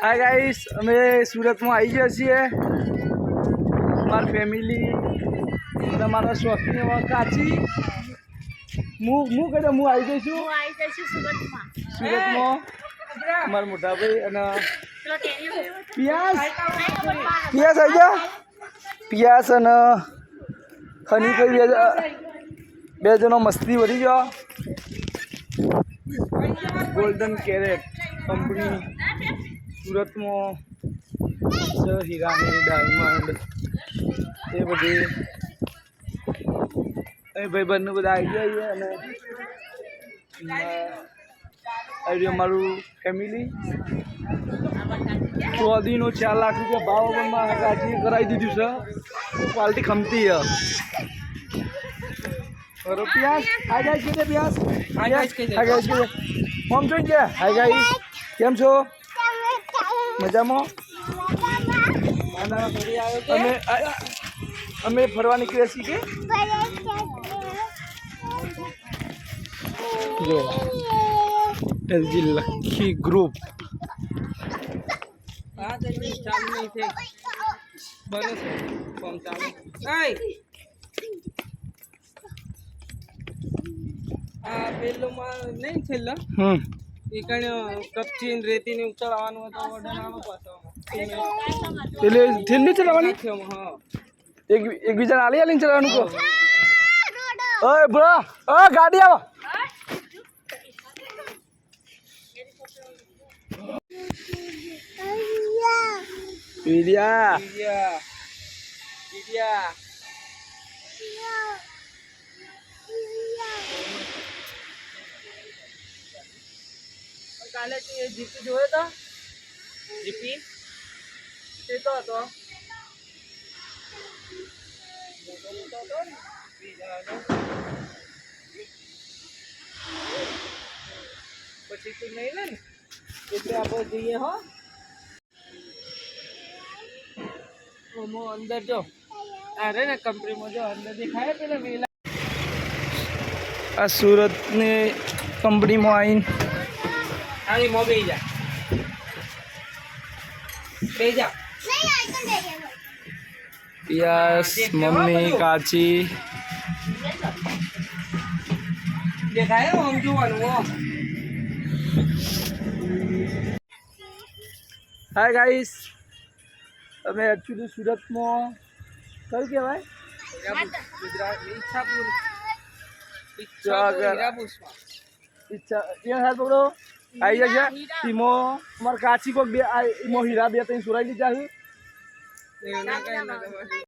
Hi guys, અમે સુરતમાં આવી ગયા છીએ. મારી ફેમિલી અને મારા શોખની એવા કાચી હું આવી જઈશું સુરતમાં. મારા મોટા ભાઈ અને પિયાસ આવી ગયા. પિયાસ અને હની ભાઈ બે જણો મસ્તી વધી ગયો. ગોલ્ડન કેરેટ કંપની સુરતમાં છે. હીરાની ડાયમંડ એ બધી અહીં ભાઈબંધનું બધા આવી ગયા. અને અમારું ફેમિલી ચોદીનો 4 લાખ રૂપિયા ભાવમાં રાજી કરાવી દીધું છે. ક્વોલિટી ખમતી છે. પિયાસ હાય ગાઈસ કે પિયાસ હાય ગાઈસ કે મોમ જોઈ ગયા. હાય ગાઈસ, કેમ છો? મજામાં? અમે ફરવા નીકળ્યા છીએ કે જો એલજી લખી ગ્રુપ પેલું નહીં છેલ્લા કપચી રેતી ને ચડાવવાનું હતું. એટલે થેલી ચલાવવાની એકબીજાને આલીને ચલાવવાનું કહો. ઓય બ્રો, ઓ ગાડી આવો. વિડિયા કાલે જીપી જોયો તો જીપી તે તો હતો પછી તું નહીં લે ને એટલે આપણે જઈએ. હો અંદર જો અરે ને કંપનીમાં જો અંદર દેખાય પેલા વેલા. આ સુરતની કંપનીમાં આવીને આની મો બે જા પિયાસ મમ્મી કાચી દેખાય આમ જોવાનું. હાય ગાઈસ, અમે એકચ્યુઅલી સુરતમાં કયું કહેવાય ઈચ્છાપુર ઈચ્છા ત્યાં પકડો આવી જશે. એમાં અમારે કાચી કોઈક બે એમાં હીરા 2-3 સુરાઈ લીધા છે.